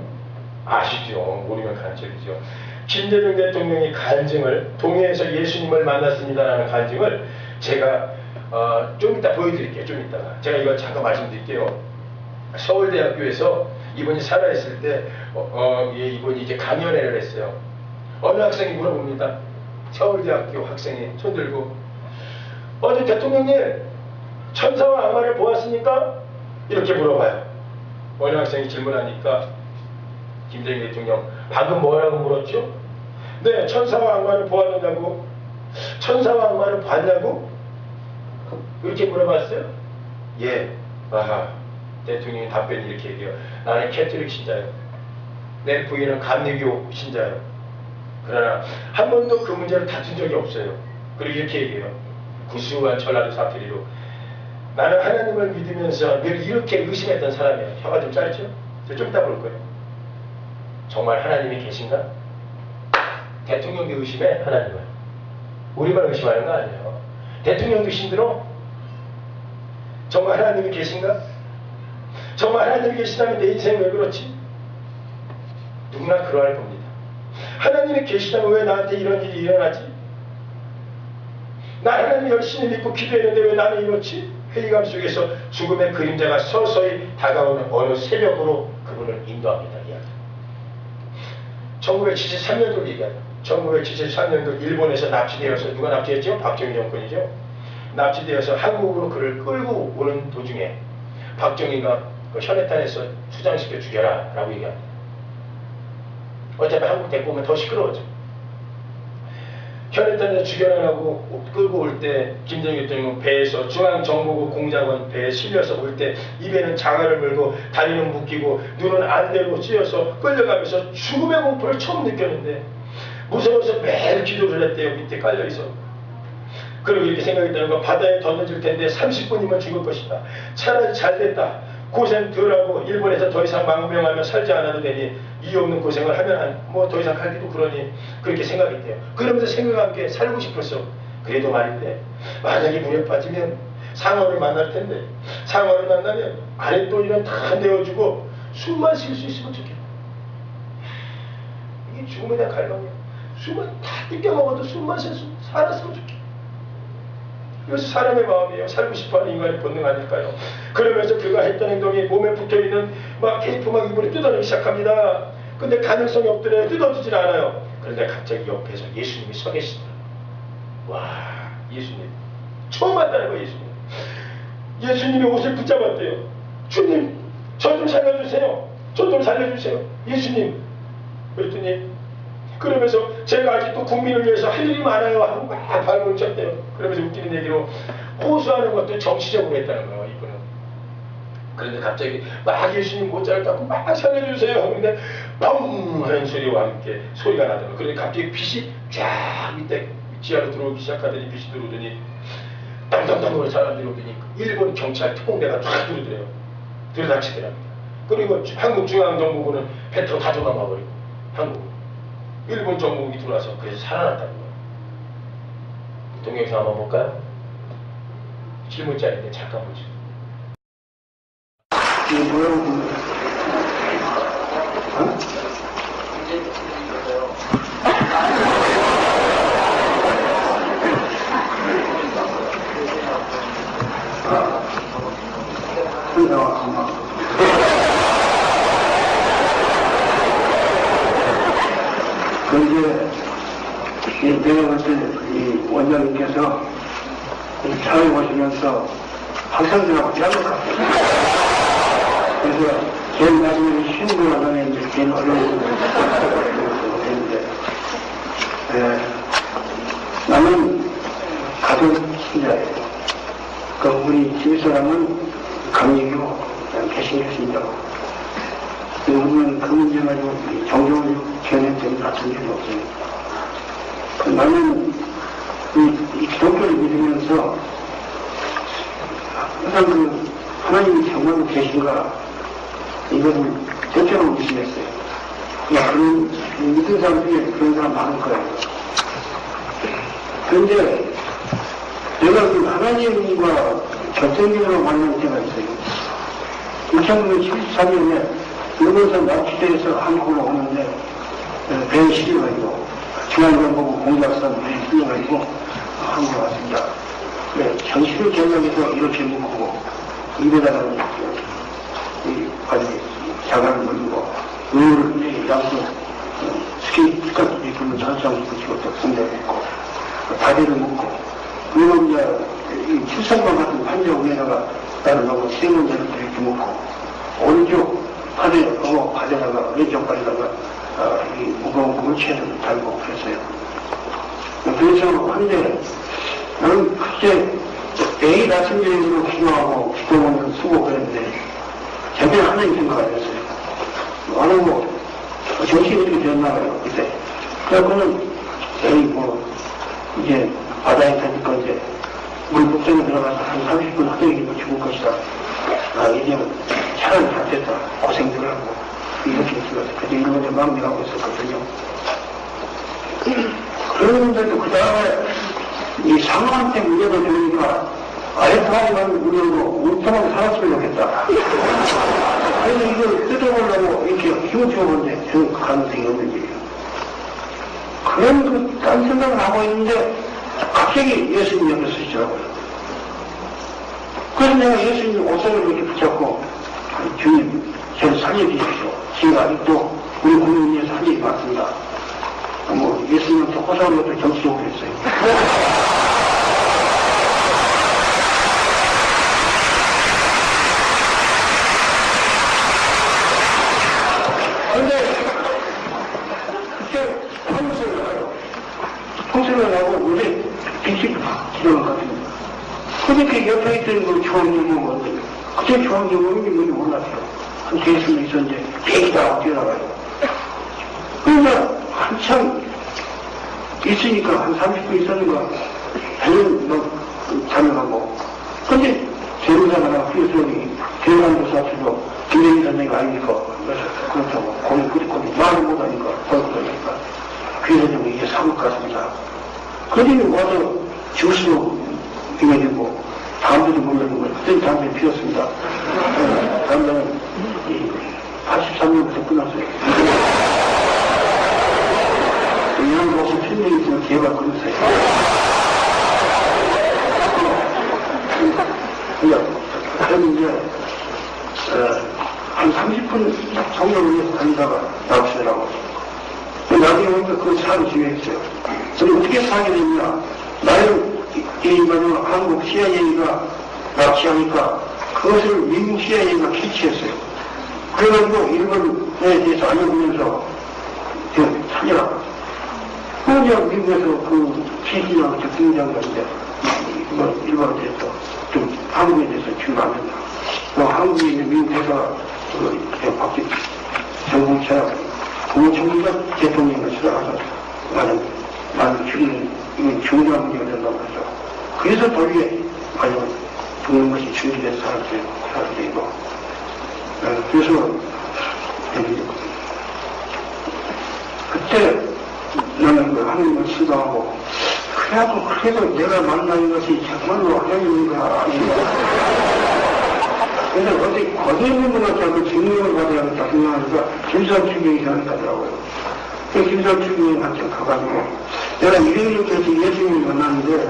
아시죠? 모르면 간첩이죠. 김대중 대통령이 간증을 동해에서 예수님을 만났습니다라는 간증을 제가 좀 이따 보여드릴게요. 좀 이따가 제가 이거 잠깐 말씀드릴게요. 서울대학교에서 이분이 살아있을 때 이분이 이제 강연회를 했어요. 어느 학생이 물어봅니다. 서울대학교 학생이 손들고 어제 대통령님 천사와 악마를 보았습니까? 이렇게 물어봐요. 어느 학생이 질문하니까 김대중 대통령 방금 뭐라고 물었죠? 네, 천사와 악마를 보았느냐고. 천사와 악마를 봤냐고? 이렇게 물어봤어요? 예. 아하. 대통령이 답변이 이렇게 얘기해요. 나는 캐톨릭 신자예요. 내 부인은 감리교 신자예요. 그러나 한 번도 그 문제를 다툰 적이 없어요. 그리고 이렇게 얘기해요. 구수한 전라도 사투리로 나는 하나님을 믿으면서 늘 이렇게 의심했던 사람이에요. 혀가 좀 짧죠? 좀 이따 볼 거예요. 정말 하나님이 계신가? 대통령도 의심해 하나님을. 우리만 의심하는 거 아니에요. 대통령도 힘들어? 정말 하나님이 계신가? 정말 하나님이 계시다면 내 인생이 왜 그렇지? 누구나 그러할 겁니다. 하나님이 계시다면 왜 나한테 이런 일이 일어나지? 나 하나님 열심히 믿고 기도했는데 왜 나는 이렇지? 회의감 속에서 죽음의 그림자가 서서히 다가오는 어느 새벽으로 그분을 인도합니다. 1973년도를 얘기합니다. 1973년도 일본에서 납치되어서 누가 납치했죠? 박정희 정권이죠. 납치되어서 한국으로 그를 끌고 오는 도중에 박정희가 그 현해탄에서 수장시켜 죽여라 라고 얘기합니다. 어차피 한국 데리고 오면 더 시끄러워져. 현해탄에서 죽여라라고 끌고 올 때 김대중 대통령 배에서 중앙정보국 공작원 배에 실려서 올 때 입에는 장화를 물고 다리는 묶이고 눈은 안대로 찧어서 끌려가면서 죽음의 공포를 처음 느꼈는데 무서워서 매일 기도를 했대요. 밑에 깔려있어. 그리고 이렇게 생각했다는 건 바다에 던져질 텐데 30분이면 죽을 것이다. 차라리 잘됐다. 고생 덜하고 일본에서 더 이상 망명하며 살지 않아도 되니 이유 없는 고생을 하면 뭐 더 이상 살기도 그러니 그렇게 생각했대요. 그러면서 생각한 게 살고 싶었어. 그래도 말인데 만약에 물에 빠지면 상어를 만날 텐데 상어를 만나면 아랫도리는 다 내어주고 숨만 쉴 수 있으면 좋겠다. 이게 죽음에 대한 갈망이야. 숨을 다 뜯겨 먹어도 숨만 살았으면 좋겠다. 이것이 사람의 마음이에요. 살고 싶어하는 인간의 본능 아닐까요? 그러면서 그가 했던 행동이 몸에 붙어있는 막 테이프 막 이불에 뜯어내기 시작합니다. 근데 가능성이 없더래. 뜯어지질 않아요. 그런데 갑자기 옆에서 예수님이 서 계시더라. 와, 예수님. 처음 만나는 거예요, 예수님. 예수님의 옷을 붙잡았대요. 주님, 저 좀 살려주세요. 저 좀 살려주세요. 예수님. 그랬더니, 그러면서 제가 아직도 국민을 위해서 할 일이 많아요 하고 막 발버둥 쳤대요. 그러면서 웃기는 얘기로 호소하는 것도 정치적으로 했다는 거예요, 이분은. 그런데 갑자기 막 예수님 못자를 닦고 막 살려주세요 하는데 뻥 하는 소리와 함께 소리가 나더라고요. 그런데 갑자기 빛이 쫙 밑에 지하로 들어오기 시작하더니 빛이 들어오더니 땅땅땅으로 사람들이 오더니 일본 경찰 특공대가 쫙 들어오더래요. 들어닥치더랍니다. 그리고 한국중앙정부군은 배터 다 도망가버리고 한국 일본 정부국이 들어와서 그래서 살아났다는 거예요. 동영상 한번 볼까요? 질문자인데 잠깐 보죠. 이게 뭐라고 부르는 거야? 어? 그런데 내가 볼 때 이 원장님께서 차에 오시면서 학생들하고 대한 것 같아요. 그래서 제일 나중에 쉬는 거 하면 이제 제일 어려운 되는데 나는 가족 신자예요. 그 우리 집사람은 강력이고 개신교 신자고 우리는 그 문제 가지고 정정을 견해되는 같은 일이 없어요. 나는 이 기독교를 믿으면서 항상 그 하나님이 정말로 계신가 이것을 대체로 의심했어요. 그런 믿은 사람 중에 그런 사람 많을 거예요. 그런데 내가 그 하나님과 결정적으로 만날 때가 있어요. 1973년에 일본에서 납치돼서 한국으로 오는데 배에 실려가지고 중앙정보부 공작선 배에 실려가지고 한국으로 왔습니다. 그래, 정신을 경영해서 이렇게 묶고 입에다가 아주 자갈을 물고 의를 양쪽 스케이트까지 입으면 전상을 붙이고 또 군대를 입고 다리를 묶고 그리고 이제 이 출산관 같은 판자 위에다가 나를 놓고 세 문제를 이렇게 묶고 오른쪽 팔에 놓고 발에다가 왼쪽 발에다가 이 무거운 물체를 달고 그랬어요. 그래서 한데 나는 그때 매일 아침 저녁으로 기도하고 기도하면 쓰고 그랬는데 제대로 하나님 생각 안 했어요. 안 하고 정신이 이렇게 되었나 봐요 그때. 그래서는 에이 뭐 이제 바다에 타니까 이제 물 목전에 들어가서 한 30분 허덕이고 죽을 것이다. 아 이제 차라리 다 됐다. 고생들 하고 이렇게 있어서 그때 일본에 망명하고 있었거든요. 그런데도 그 다음에 이 상황한테 문제가 되니까 아이파이만 우려고 울통하게 살았으면 좋겠다. 그래서 이걸 뜯어보려고 이렇게 힘을 줘보는데 그 가능성이 없는 일이에요. 그런 딴 생각을 하고 있는데 갑자기 예수님 옆에 서시더라고요. 그래서 내가 예수님 옷을 이렇게 붙잡고 주님 저를 살려주십시오. 제가 아직도 우리 국민을 위해서 할 일이 많습니다. 뭐 예수님한테 호소하는 것도 정치적으로 했어요. 근데 그때 평소를 하요. 평소를 하고 우리 빛이 막 지나가거든요. 그렇게 옆에 있던 그 조항경은 뭔데? 그때 조항경은 뭔지 몰랐어요. 한 대수는 있었는데 배기다 뛰어나가요. 그러니까 한참 있으니까 한 30분 있었는가 배는 막 잠여가고 근데 재무사가 필수적이 대한도사 앞에서 김대희 선생이 아니니까 그렇다고 거기 그리고 말을 못하니까 그러니까 그래서 이게 사국 같습니다. 그러니 와서 주스도 비매되고 담배도 물려는 거예요. 그때 담배 피웠습니다. 담배는 83년부터 끝났어요. 이런 곳에 필명이 있으면 개가 끊으세요. 그럼 이제 한 30분 성경을 위해서 다니다가 나오시더라고. 나중에 보니까 그 사람 중에 있어요. 저는 어떻게 사게 됐냐? 나는 이거는 한국 CIA가 납치하니까 그것을 미국 CIA가 캐치했어요. 그래가지고 일본에 대해서 알려보면서 찾아라. 그냥 미국에서 그 최신이라고 저 김장관인데 일본에 대해서 좀 한국에 대해서 주면 안 된다. 한국에 있는 미국 회사가 밖에 정부처럼 공청기가 대통령을 수락해서 많은 죽이는 이건 중요한 문제가 된다고 해서 그래서 돌리에 과연 죽는 것이 준비돼서 살아있고 그래서 그때 나는 그 하나님을 신뢰하고 그래도 내가 만나는 것이 정말로 하나님인가 아닌가. 근데 어디 거기에 있는 것 같지 않고 증명을 받아야겠다 생각하니까 김삼추경이 생각하더라고요. 그 김삼추경한테 가가지고 내가 이렇게 예수님을 만났는데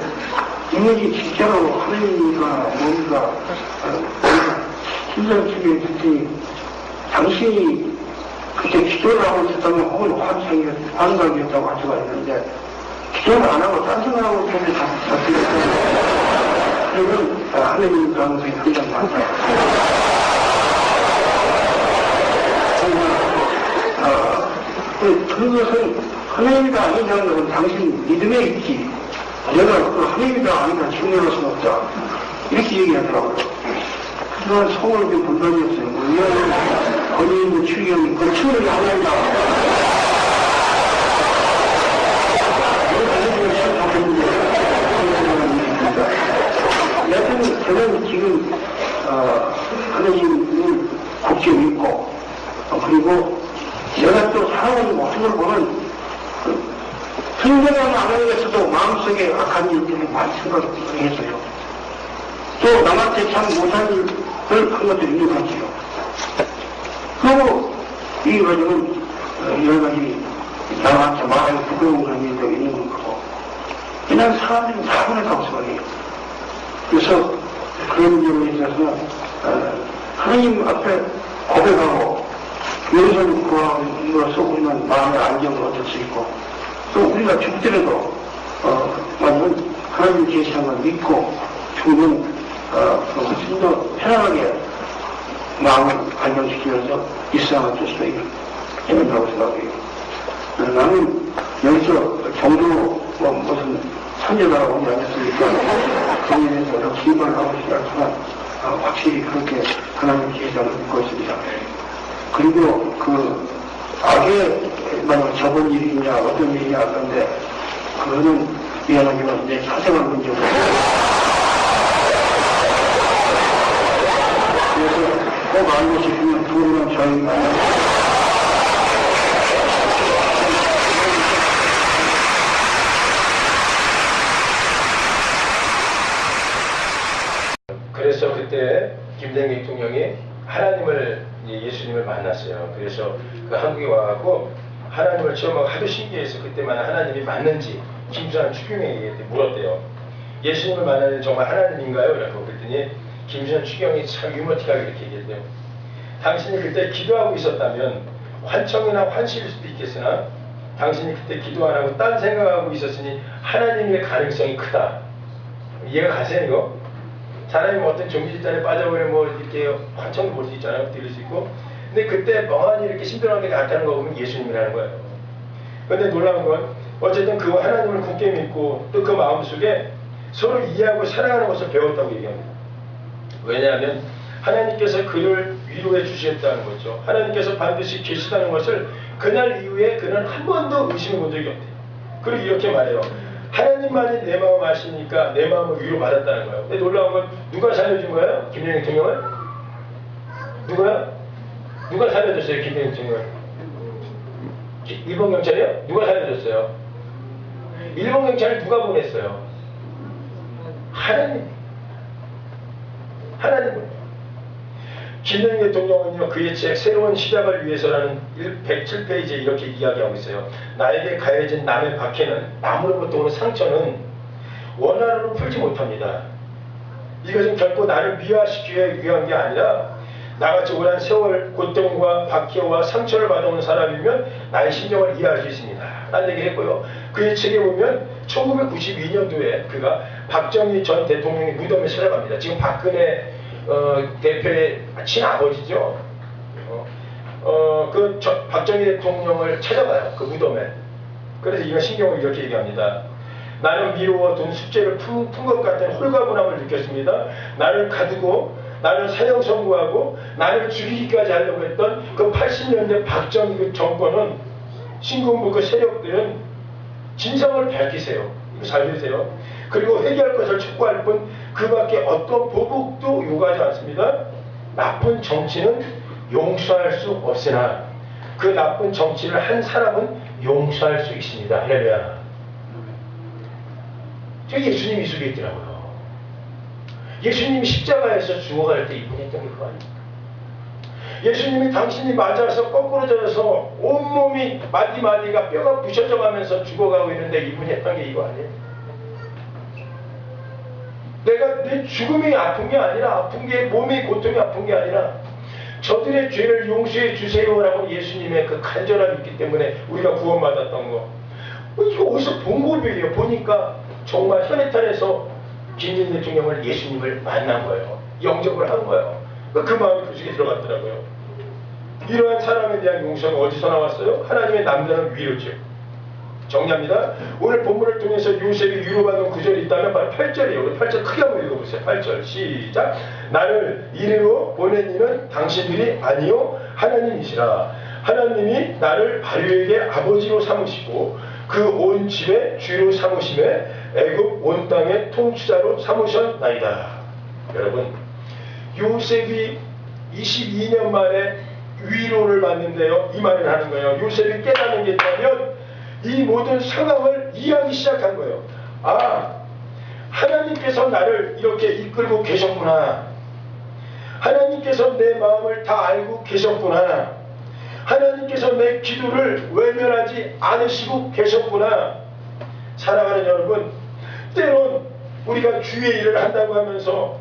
이것이 진짜로 하나님인가 뭔가 김삼추경이 그랬더니 당신이 그때 기도를 하고 있었다면 혹은 환상이었다고 할 수가 있는데 기도를 안 하고 딴 생각하고 그렇게 잡히겠어요. 그러면 하나님 가능성이 굉장히 많다. 그것은 하나님이 아니냐는 것은 당신 믿음에 있지. 내가 그 하나님이 아니냐 증명할 수는 없다. 이렇게 얘기하더라고요. 그동안 성을 좀 분단이었어요. 왜냐하면 거기 있는 추경이 그 추경이 하나님이다. 저는 지금 하나님을 굳게 믿고 그리고 내가 또 살아가는 모습을 보면 생각을 안 하면서도 마음속에 악한 일들이 많이 생각을 했어요. 또 남한테 참 못한 일을 한 것들이 있는 것 같아요. 그리고 이 과정은 여러 가지 남한테 많이 부끄러운 그런 일도 있는 것 같고 그냥 사람들이 다 보냈다고 생각해요. 그래서 그런 점에 있어서 하나님 앞에 고백하고 용서를 구함으로써 우리는 마음의 안정을 얻을 수 있고 또 우리가 죽더라도 완전 하나님 계시는 걸 믿고 죽으면 훨씬 더 편안하게 마음을 안정시키면서 이 세상을 뜰 수 있다고 생각해요. 나는 여기서 정도 무슨 선녀라고 하지 않았으니까 거기에 대해서 더 기만을 하고 싶지 않지만 확실히 그렇게 하나님 계시다고 믿고 있습니다. 그리고 그 악의 만약 저번 일이냐 어떤 일이냐 그런데 그거는 미안하지만 내 사생활 문제고 그래서 꼭 알고 싶으면 부모는 저희가 그래서 그때 김대중 대통령이 하나님을 예수님을 만났어요. 그래서 그 한국에 와갖고 하나님을 체험하고 하도 신기해서 그때만 하나님이 맞는지 김수환 추경에게 물었대요. 예수님을 만나는 정말 하나님인가요? 라고 그랬더니 김수환 추경이 참 유머틱하게 이렇게 얘기했대요. 당신이 그때 기도하고 있었다면 환청이나 환시일 수도 있겠으나 당신이 그때 기도 안 하고 딴 생각하고 있었으니 하나님의 가능성이 크다. 이해가 가세요 이거? 사람이 뭐 어떤 종기집단에 빠져버리면 뭐 이렇게 환청을 볼 수 있잖아요. 들을 수 있고. 근데 그때 멍하니 이렇게 심드렁하게 나타나는 거 보면 예수님이라는 거예요. 그런데 놀라운 건 어쨌든 그 하나님을 굳게 믿고 또 그 마음속에 서로 이해하고 사랑하는 것을 배웠다고 얘기합니다. 왜냐하면 하나님께서 그를 위로해 주시겠다는 거죠. 하나님께서 반드시 계시다는 것을 그날 이후에 그는 한 번도 의심해 본 적이 없대요. 그리고 이렇게 말해요. 하나님만이 내 마음 아시니까 내 마음을 위로받았다는 거예요. 근데 놀라운 건 누가 살려준 거예요? 김대중 대통령을? 누가요? 누가 살려줬어요? 김대중 대통령을? 일본 경찰이요? 누가 살려줬어요? 일본 경찰을 누가 보냈어요? 하나님. 하나님을. 김대중 대통령은요, 그의 책 새로운 시작을 위해서라는 107페이지에 이렇게 이야기하고 있어요. 나에게 가해진 남의 박해는, 남으로부터 오는 상처는 원한으로 풀지 못합니다. 이것은 결코 나를 미화시키기 위한 게 아니라 나같이 오랜 세월 고통과 박해와 상처를 받아온 사람이면 나의 심정을 이해할 수 있습니다 라는 얘기를 했고요. 그의 책에 보면 1992년도에 그가 박정희 전 대통령의 무덤에 찾아갑니다. 지금 박근혜 대표의 친아버지죠. 박정희 대통령을 찾아가요. 그 무덤에. 그래서 이거 신경을 이렇게 얘기합니다. 나는 미루어둔 숙제를 푼 것 같은 홀가분함을 느꼈습니다. 나를 가두고 나를 사형 선고하고 나를 죽이기까지 하려고 했던 그 80년대 박정희 그 정권은 신군부 그 세력들은 진상을 밝히세요. 이거 잘 들으세요. 그리고 회개할 것을 촉구할 뿐 그밖에 어떤 보복도 요구하지 않습니다. 나쁜 정치는 용서할 수 없으나 그 나쁜 정치를 한 사람은 용서할 수 있습니다. 할렐루야. 저 예수님이 이 속에 있더라고요. 예수님이 십자가에서 죽어갈 때 이분이 했던 게 그거 아닙니까? 예수님이 당신이 맞아서 거꾸로 져서 온몸이 마디마디가 뼈가 부셔져 가면서 죽어가고 있는데 이분이 했던 게 이거 아니에요? 내가 내 죽음이 아픈 게 아니라 아픈 게 몸의 고통이 아픈 게 아니라 저들의 죄를 용서해 주세요라고 예수님의 그 간절함이 있기 때문에 우리가 구원받았던 거. 이거 어디서 본 고백이에요? 보니까 정말 현해탄에서 김일성 대통령을 예수님을 만난 거예요. 영접을 한 거예요. 그 마음이 그 속에 들어갔더라고요. 이러한 사람에 대한 용서는 어디서 나왔어요? 하나님의 남자는 위로죠. 정리합니다. 오늘 본문을 통해서 요셉이 위로받은 구절이 있다면 바로 8절이에요. 우리 8절 크게 한번 읽어보세요. 8절 시작. 나를 이리로 보낸 이는 당신들이 아니요 하나님이시라. 하나님이 나를 바류에게 아버지로 삼으시고 그 온 집에 주로 삼으심에 애굽 온 땅의 통치자로 삼으셨나이다. 여러분, 요셉이 22년 만에 위로를 받는데요. 이 말을 하는 거예요. 요셉이 깨닫는 게 있다면 이 모든 상황을 이해하기 시작한 거예요. 아, 하나님께서 나를 이렇게 이끌고 계셨구나. 하나님께서 내 마음을 다 알고 계셨구나. 하나님께서 내 기도를 외면하지 않으시고 계셨구나. 사랑하는 여러분, 때론 우리가 주의 일을 한다고 하면서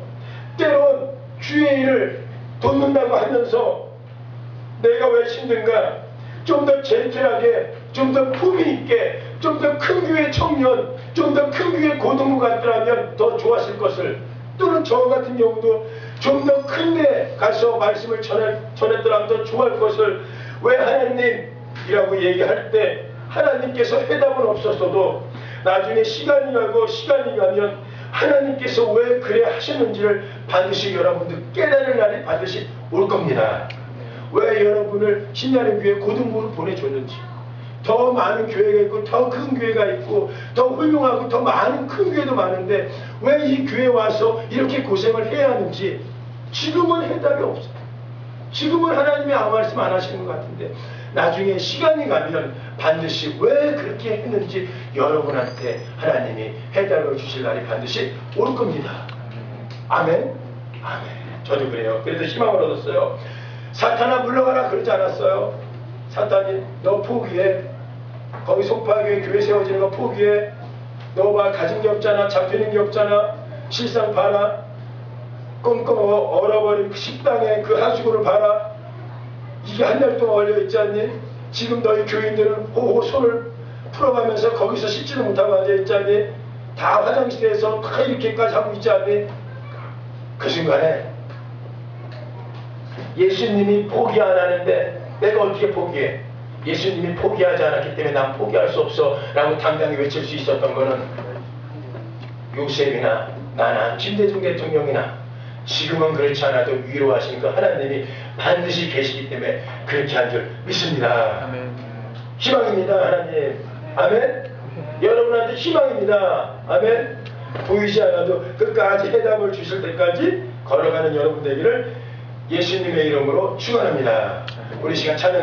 때론 주의 일을 돕는다고 하면서 내가 왜 힘든가? 좀 더 젠틀하게, 좀 더 품위 있게, 좀 더 큰 교회 청년, 좀 더 큰 교회 고등부 같더라면 더 좋았을 것을, 또는 저 같은 경우도 좀 더 큰 데 가서 말씀을 전했더라면 더 좋아할 것을 왜 하나님이라고 얘기할 때 하나님께서 해답은 없었어도 나중에 시간이 가면 하나님께서 왜 그래 하셨는지를 반드시 여러분들 깨달을 날이 반드시 올 겁니다. 왜 여러분을 신나는 교회 고등부를 보내줬는지, 더 많은 교회가 있고 더 큰 교회가 있고 더 훌륭하고 더 많은 큰 교회도 많은데 왜 이 교회에 와서 이렇게 고생을 해야 하는지 지금은 해답이 없어요. 지금은 하나님이 아무 말씀 안 하시는 것 같은데 나중에 시간이 가면 반드시 왜 그렇게 했는지 여러분한테 하나님이 해답을 주실 날이 반드시 올 겁니다. 아멘? 아멘. 저도 그래요. 그래서 희망을 얻었어요. 사탄아 물러가라 그러지 않았어요. 사탄이 너 포기해. 거기 송파교회 교회 세워지는 거 포기해. 너 봐 가진 게 없잖아. 잡히는 게 없잖아. 실상 봐라. 꽁꽁 얼어버린 식당에 그 하수구를 봐라. 이게 한 달 동안 얼려있지 않니? 지금 너희 교인들은 호호 손을 풀어가면서 거기서 씻지도 못하고 앉아있지 않니? 다 화장실에서 다 이렇게까지 하고 있지 않니? 그 순간에 예수님이 포기 안 하는데 내가 어떻게 포기해? 예수님이 포기하지 않았기 때문에 난 포기할 수 없어 라고 당당히 외칠 수 있었던 거는 요셉이나 나나 김대중 대통령이나 지금은 그렇지 않아도 위로하시는 그 하나님이 반드시 계시기 때문에 그렇게 한 줄 믿습니다. 아멘. 희망입니다. 하나님. 아멘. 여러분한테 희망입니다. 아멘. 보이지 않아도 끝까지 해답을 주실 때까지 걸어가는 여러분 되기를 예수님의 이름으로 축원합니다. 우리 시간 찬양